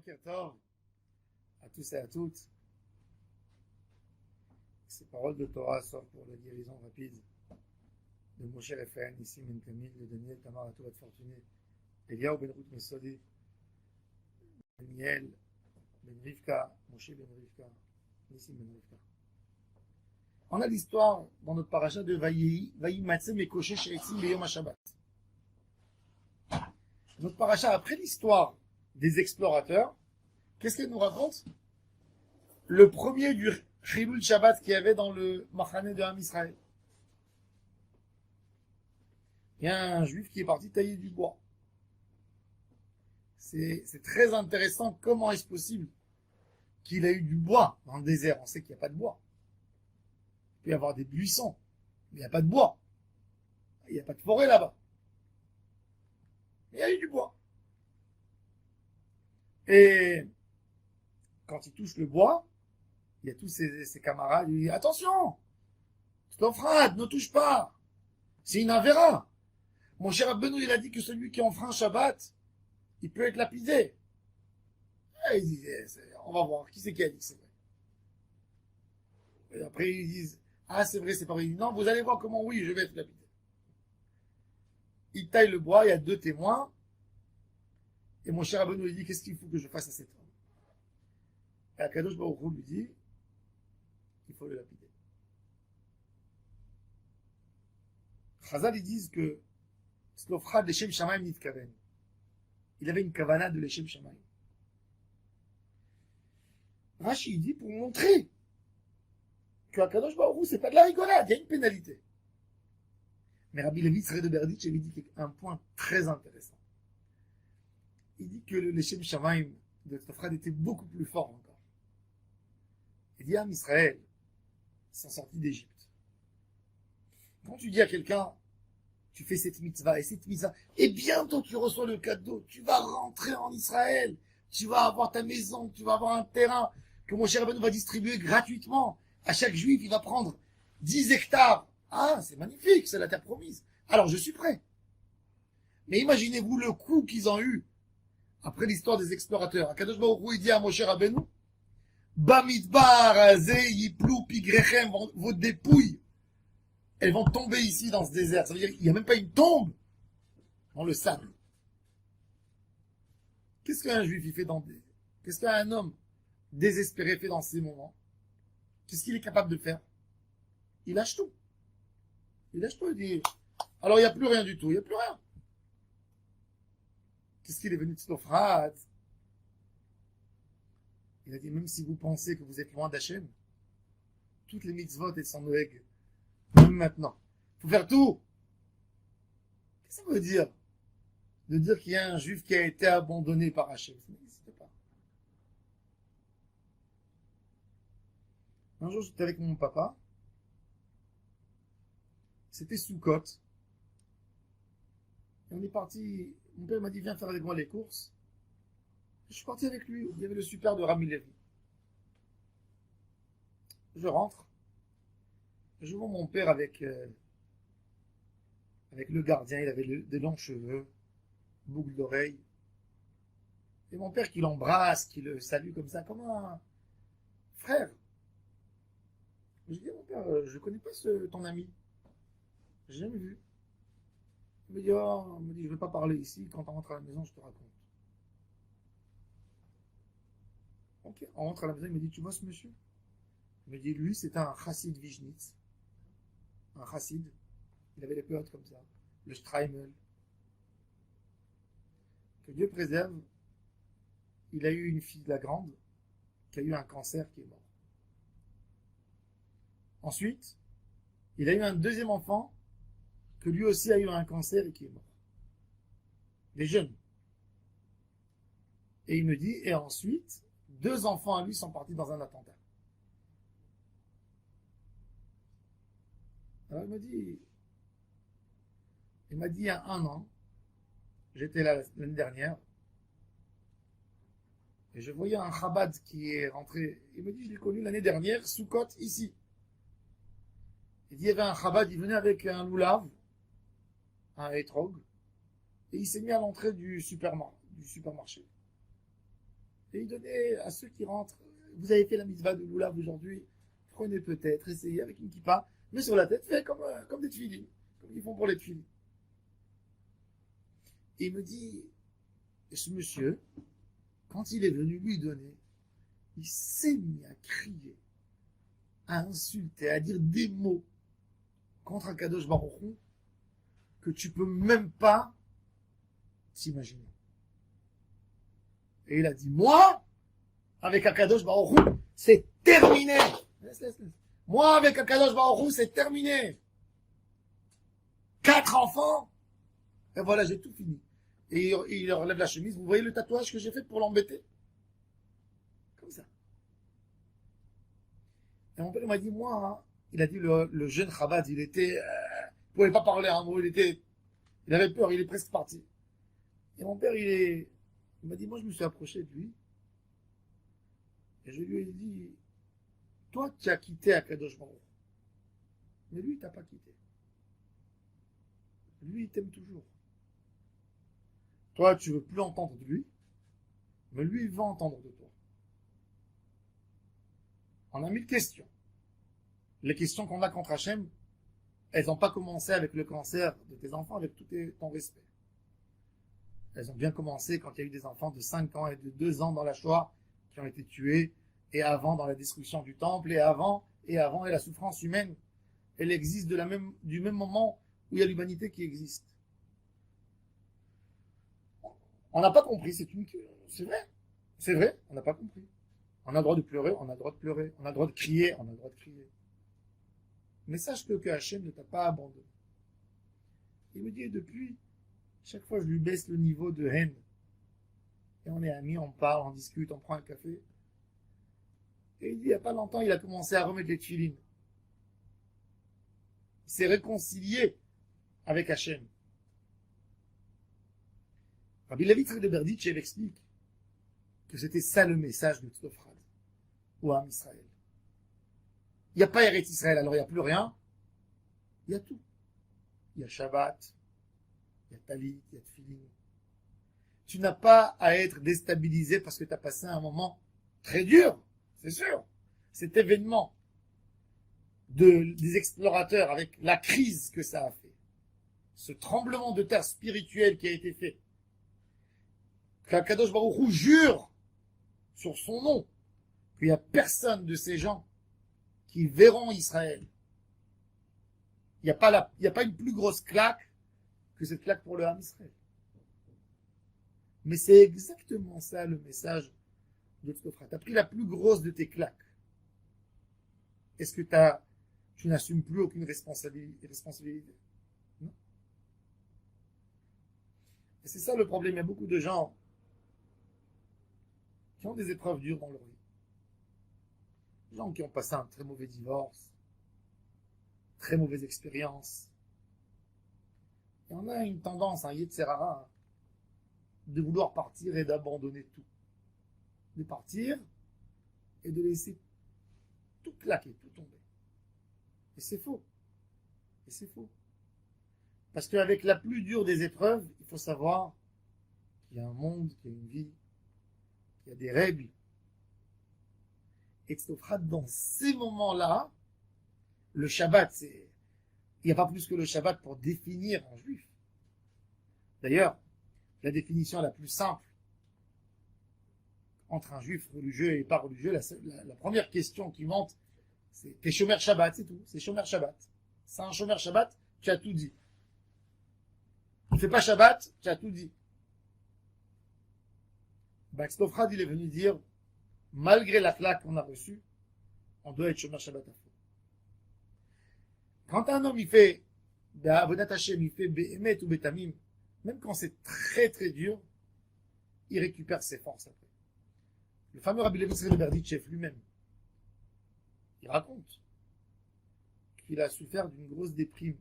Boker Tov à tous et à toutes. Ces paroles de Torah sortent pour la guérison rapide de Moshe Raphaël, Nissim Ben Camille, de Daniel, Tamar, à tout être fortuné, Eliaou Ben Ruth Mesodi, Daniel Ben Rivka, Moshe Ben Rivka, Nissim Ben Rivka. On a l'histoire dans notre paracha de Vayi Matzem et Koshe She'etzim Beyom HaShabbat. Notre paracha, après l'histoire des explorateurs, qu'est-ce qu'elle nous raconte? Le premier du Chilul Shabbat qu'il y avait dans le Machane de Ham Israël. Il y a un juif qui est parti tailler du bois. C'est très intéressant. Comment est-ce possible qu'il a eu du bois dans le désert? On sait qu'il n'y a pas de bois. Il peut y avoir des buissons, mais il n'y a pas de bois. Il n'y a pas de forêt là-bas. Il y a eu du bois. Et quand il touche le bois, il y a tous ses camarades, il dit attention, Stofrad, ne touche pas, c'est une avéra. Mon cher Rabbeinu, il a dit que celui qui enfreint Shabbat, il peut être lapidé. Et il disait, on va voir, qui c'est qui a dit que c'est vrai. Et après ils disent, ah c'est vrai, c'est pas vrai. Il dit, non, vous allez voir comment oui, je vais être lapidé. Il taille le bois, il y a deux témoins, et mon cher Rabbeinu lui dit, qu'est-ce qu'il faut que je fasse à cet homme? Et Akadosh Baruch Hu lui dit, il faut le lapider. Chazal, ils disent que Slofrad Leshem Shamayim Nitkaven. Il avait une kavana de Leshem Shamayim. Rashi, il dit pour montrer que Akadosh Baruch Hu, c'est pas de la rigolade, il y a une pénalité. Mais Rabbi Levi Tzareh de Berditch avait dit un point très intéressant. Il dit que le Leshem Shamayim de Slofrad était beaucoup plus fort encore. Il dit à Israël, sont sortis d'Égypte. Quand tu dis à quelqu'un, tu fais cette mitzvah et cette mitzvah, et bientôt tu reçois le cadeau, tu vas rentrer en Israël, tu vas avoir ta maison, tu vas avoir un terrain que mon cher Rabbeinu va distribuer gratuitement. À chaque juif, il va prendre 10 hectares. Ah, c'est magnifique, c'est la terre promise. Alors je suis prêt. Mais imaginez-vous le coup qu'ils ont eu après l'histoire des explorateurs. Akadosh Baruch Hu, il dit à mon cher Rabbeinu, Bamidbar, Azé, Yiplou, Pigrechem, vos dépouilles, elles vont tomber ici dans ce désert. Ça veut dire qu'il n'y a même pas une tombe dans le sable. Qu'est-ce qu'un juif il fait qu'est-ce qu'un homme désespéré fait dans ces moments? Qu'est-ce qu'il est capable de faire? Il lâche tout. Il lâche tout, il dit, alors il n'y a plus rien du tout, il n'y a plus rien. Qu'est-ce qu'il est venu de Slofrad? Il a dit, même si vous pensez que vous êtes loin d'Hachem, toutes les mitzvot, elles sont noëg. Même maintenant. Il faut faire tout. Qu'est-ce que ça veut dire? De dire qu'il y a un juif qui a été abandonné par Hachem. Ça n'existe pas. Un jour, j'étais avec mon papa. C'était Soukot. Et on est parti. Mon père m'a dit, viens faire avec moi les courses. Je suis parti avec lui. Il y avait le super de Rami Levi. Je rentre. Je vois mon père avec le gardien. Il avait des longs cheveux, boucles d'oreilles. Et mon père qui l'embrasse, qui le salue comme ça, comme un frère. Je dis à mon père, je ne connais pas ton ami. Je n'ai jamais vu. Il me dit, oh, je ne vais pas parler ici. Quand on rentre à la maison, je te raconte. Ok, on rentre à la maison, il me dit, tu vois ce monsieur? Il me dit, lui, c'était un chassid Vijnitz. Un chassid. Il avait les peurs comme ça. Le Streimel. Que Dieu préserve. Il a eu une fille de la grande qui a eu un cancer qui est mort. Ensuite, il a eu un deuxième enfant que lui aussi a eu un cancer et qui est mort. Des jeunes. Et il me dit, et ensuite, 2 enfants à lui sont partis dans un attentat. Alors il m'a dit il y a 1 an, j'étais là l'année dernière, et je voyais un Chabad qui est rentré. Il me dit, je l'ai connu l'année dernière, Soukot, ici. Il dit, il y avait un Chabad, il venait avec un loulav, un etrog, et il s'est mis à l'entrée du supermarché. Et il donnait à ceux qui rentrent, vous avez fait la mitzvah de l'oulav aujourd'hui, prenez peut-être, essayez avec une kippa, mais sur la tête, faites comme des tefilines, comme ils font pour les tefilines. Et il me dit, ce monsieur, quand il est venu lui donner, il s'est mis à crier, à insulter, à dire des mots contre Akadosh Baruch Hu que tu peux même pas t'imaginer. Et il a dit, moi, avec Akadosh Baruch Hu, c'est terminé. Laisse. Moi, avec Akadosh Baruch Hu, c'est terminé. 4 enfants, et voilà, j'ai tout fini. Et il relève la chemise. Vous voyez le tatouage que j'ai fait pour l'embêter? Comme ça. Et mon père m'a dit, moi, hein, il a dit, le jeune Chabad, il pouvait pas parler un mot, il avait peur, il est presque parti. Et mon père, il m'a dit, moi, je me suis approché de lui. Et je lui ai dit, toi, tu as quitté Akadosh Baruch. Mais lui, il t'a pas quitté. Lui, il t'aime toujours. Toi, tu veux plus entendre de lui, mais lui, il va entendre de toi. On a 1000 questions. Les questions qu'on a contre Hachem, elles n'ont pas commencé avec le cancer de tes enfants, avec tout ton respect. Elles ont bien commencé quand il y a eu des enfants de 5 ans et de 2 ans dans la Shoah qui ont été tués, et avant dans la destruction du temple, et avant, et la souffrance humaine, elle existe du même moment où il y a l'humanité qui existe. On n'a pas compris, c'est vrai, on n'a pas compris. On a le droit de pleurer, on a le droit de pleurer, on a le droit de crier, on a le droit de crier. Mais sache que Hachem ne t'a pas abandonné. Il me dit, et depuis, chaque fois je lui baisse le niveau de haine. Et on est amis, on parle, on discute, on prend un café. Et il dit, il n'y a pas longtemps, il a commencé à remettre les tefilines. Il s'est réconcilié avec Hachem. Rabbi Levi de Berditchev explique que c'était ça le message de Tzofrad, ou Am Israël. Il n'y a pas Eretz Israël, alors il n'y a plus rien. Il y a tout. Il y a Shabbat, il y a Talit, il y a Tfilin. Tu n'as pas à être déstabilisé parce que tu as passé un moment très dur, c'est sûr. Cet événement des explorateurs avec la crise que ça a fait, ce tremblement de terre spirituel qui a été fait, qu'Akadosh Baruch Hu jure sur son nom qu'il n'y a personne de ces gens qui verront Israël. Il n'y a pas une plus grosse claque que cette claque pour le Ham Israël. Mais c'est exactement ça le message de Tzofra. Tu as pris la plus grosse de tes claques. Est-ce que tu n'assumes plus aucune responsabilité? Non. Et c'est ça le problème. Il y a beaucoup de gens qui ont des épreuves dures dans leur vie. Des gens qui ont passé un très mauvais divorce, très mauvaise expérience. Et on a une tendance, un Yetzerara, de vouloir partir et d'abandonner tout. De partir et de laisser tout claquer, tout tomber. Et c'est faux. Et c'est faux. Parce qu'avec la plus dure des épreuves, il faut savoir qu'il y a un monde, qu'il y a une vie, qu'il y a des règles. Et dans ces moments-là, le Shabbat, il n'y a pas plus que le Shabbat pour définir un juif. D'ailleurs, la définition la plus simple entre un juif religieux et pas religieux, la première question qui monte, c'est t'es Shomer Shabbat, c'est tout. C'est Shomer Shabbat. C'est un Shomer Shabbat, tu as tout dit. Tu ne fais pas Shabbat, tu as tout dit. Tzofrad, il est venu dire, malgré la claque qu'on a reçue, on doit être Shomer Shabbat à fond. Quand un homme, il fait Avodat Hashem, il fait Be'emet ou Betamim, même quand c'est très très dur, il récupère ses forces après. Le fameux Rabbi Levi de Berditchev lui-même, il raconte qu'il a souffert d'une grosse déprime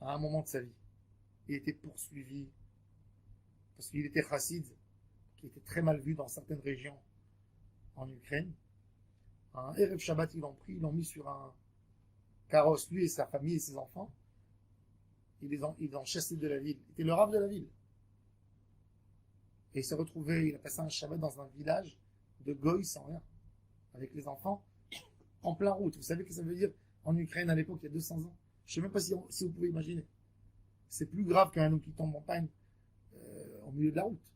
à un moment de sa vie. Il était poursuivi parce qu'il était chassid, qui était très mal vu dans certaines régions en Ukraine. Un Erev Shabbat, ils l'ont mis sur un carrosse, lui et sa famille et ses enfants. Ils les ont chassés de la ville. Il était le rave de la ville. Et il s'est retrouvé, il a passé un Shabbat dans un village de Goï sans rien, avec les enfants, en plein route. Vous savez ce que ça veut dire en Ukraine à l'époque, il y a 200 ans? Je ne sais même pas si vous pouvez imaginer. C'est plus grave qu'un homme qui tombe en panne au milieu de la route.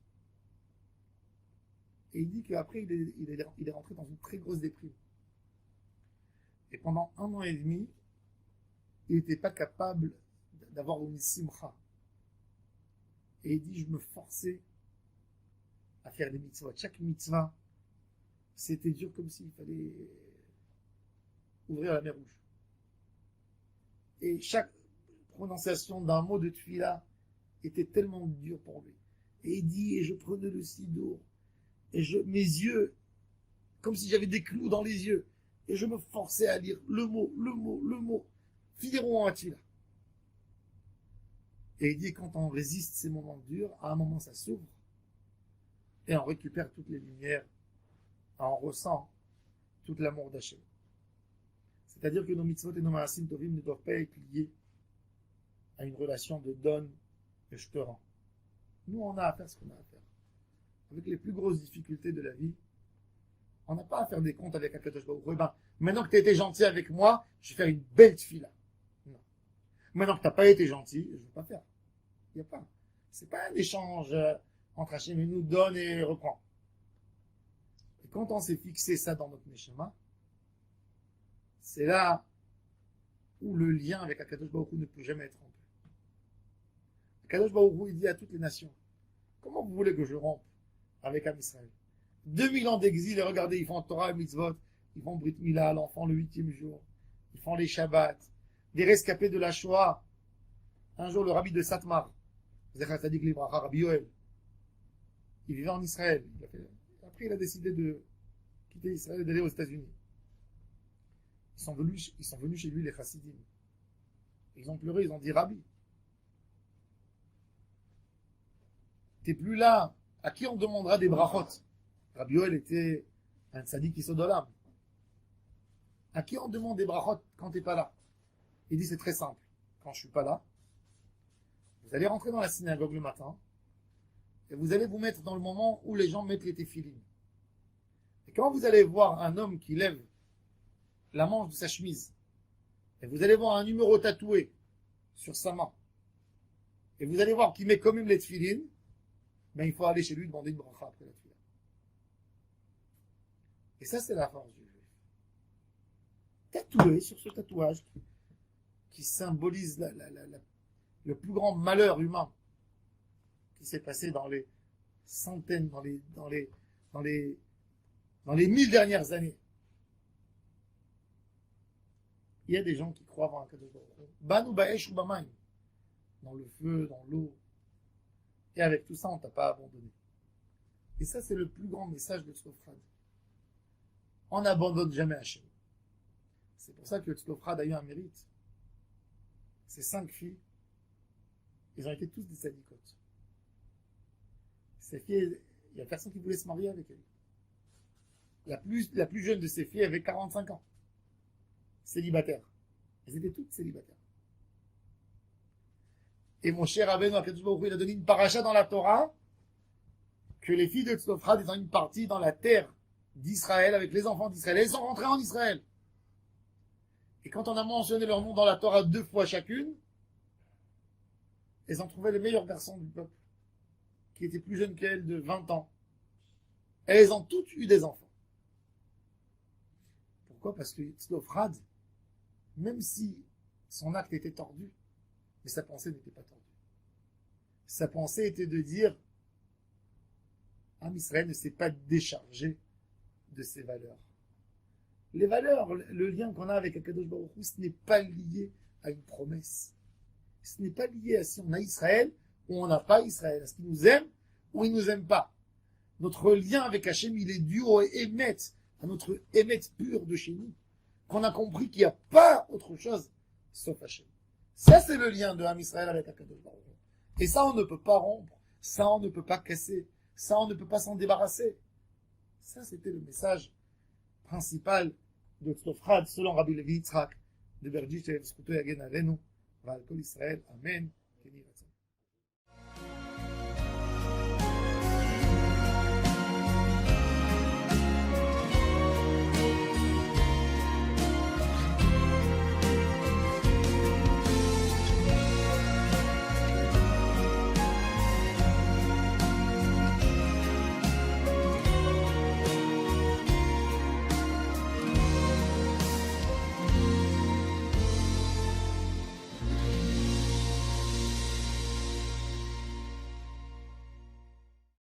Et il dit qu'après, il est rentré dans une très grosse déprime. Et pendant 1 an et demi, il n'était pas capable d'avoir une simcha. Et il dit, je me forçais à faire des mitzvahs. Chaque mitzvah, c'était dur comme s'il fallait ouvrir la mer Rouge. Et chaque prononciation d'un mot de tefila était tellement dur pour lui. Et il dit, et je prenais le sidour, et mes yeux, comme si j'avais des clous dans les yeux, et je me forçais à lire le mot, fidélement en tefila. Et il dit, quand on résiste ces moments durs, à un moment ça s'ouvre, et on récupère toutes les lumières, on ressent tout l'amour d'Hachem. C'est-à-dire que nos mitzvot et nos ma'asim tovim ne doivent pas être liés à une relation de donne et je te rends. Nous, on a à faire ce qu'on a à faire. Avec les plus grosses difficultés de la vie, on n'a pas à faire des comptes avec Akadosh Baruch Hu. Maintenant que tu as été gentil avec moi, je vais faire une belle tefila. Non. Maintenant que tu n'as pas été gentil, je ne vais pas faire. Il n'y a pas. C'est pas un échange entre Hachem et nous, donne et reprend. Et quand on s'est fixé ça dans notre Neshama, c'est là où le lien avec Akadosh Baruch Hu ne peut jamais être rompu. Akadosh Baruch Hu, il dit à toutes les nations, comment vous voulez que je rompe avec Am Israël? 2000 ans d'exil, et regardez, ils font Torah et Mitzvot, ils font Brit Mila, l'enfant le 8e jour, ils font les Shabbats, des rescapés de la Shoah. Un jour, le rabbi de Satmar, Zecher Tzadik Livracha, Rabbi Yoel, il vivait en Israël. Après, il a décidé de quitter Israël et d'aller aux États-Unis. Ils sont venus chez lui, les Chassidim. Ils ont pleuré, ils ont dit, Rabbi, t'es plus là, à qui on demandera des brachot? Rabbi Yoel était un tzaddik isodolam. À qui on demande des brachot quand t'es pas là? Il dit, c'est très simple. Quand je suis pas là, vous allez rentrer dans la synagogue le matin, et vous allez vous mettre dans le moment où les gens mettent les téphilines. Et quand vous allez voir un homme qui lève la manche de sa chemise, et vous allez voir un numéro tatoué sur sa main, et vous allez voir qu'il met quand même les téphilines, ben il faut aller chez lui demander une bracha après la tefila. Et ça, c'est la force du juif. Tatoué sur ce tatouage qui symbolise le plus grand malheur humain qui s'est passé dans les centaines, dans les 1000 dernières années. Il y a des gens qui croient avoir un cadeau de Banu ba'esh ou b'mayim, dans le feu, dans l'eau. Et avec tout ça, on ne t'a pas abandonné. Et ça, c'est le plus grand message de Tzlofrad. On n'abandonne jamais Hachem. C'est pour ça que Tzlofrad a eu un mérite. Ses 5 filles, ils ont été tous des sadikotes. Ces filles, il n'y a personne qui voulait se marier avec elles. La plus jeune de ces filles avait 45 ans. Célibataire. Elles étaient toutes célibataires. Et mon cher Rabbeinu Akadosh Baruch Hu, il a donné une paracha dans la Torah que les filles de Tzlofrad étant une partie dans la terre d'Israël avec les enfants d'Israël. Elles sont rentrées en Israël. Et quand on a mentionné leur nom dans la Torah 2 fois chacune, elles ont trouvé les meilleurs garçons du peuple, qui étaient plus jeunes qu'elles de 20 ans. Et elles ont toutes eu des enfants. Pourquoi? Parce que Tzlofrad, même si son acte était tordu, mais sa pensée n'était pas tordue. Sa pensée était de dire, Am Israël ne s'est pas déchargé de ses valeurs. Les valeurs, le lien qu'on a avec Akadosh Baruch Hu, ce n'est pas lié à une promesse. Ce n'est pas lié à si on a Israël ou on n'a pas Israël, à ce qu'il nous aime ou il ne nous aime pas. Notre lien avec Hachem, il est dû au Emet, à notre Emet pur de chez nous, qu'on a compris qu'il n'y a pas autre chose sauf Hachem. Ça, c'est le lien de Am Israël avec Akadosh Baruch Hu. Et ça, on ne peut pas rompre. Ça, on ne peut pas casser. Ça, on ne peut pas s'en débarrasser. Ça, c'était le message principal de Tzlofrad, selon Rabbi Levi Yitzhak, de Berdichev, Zkuto Yagen Alenu, Val Kol Israël. Amen.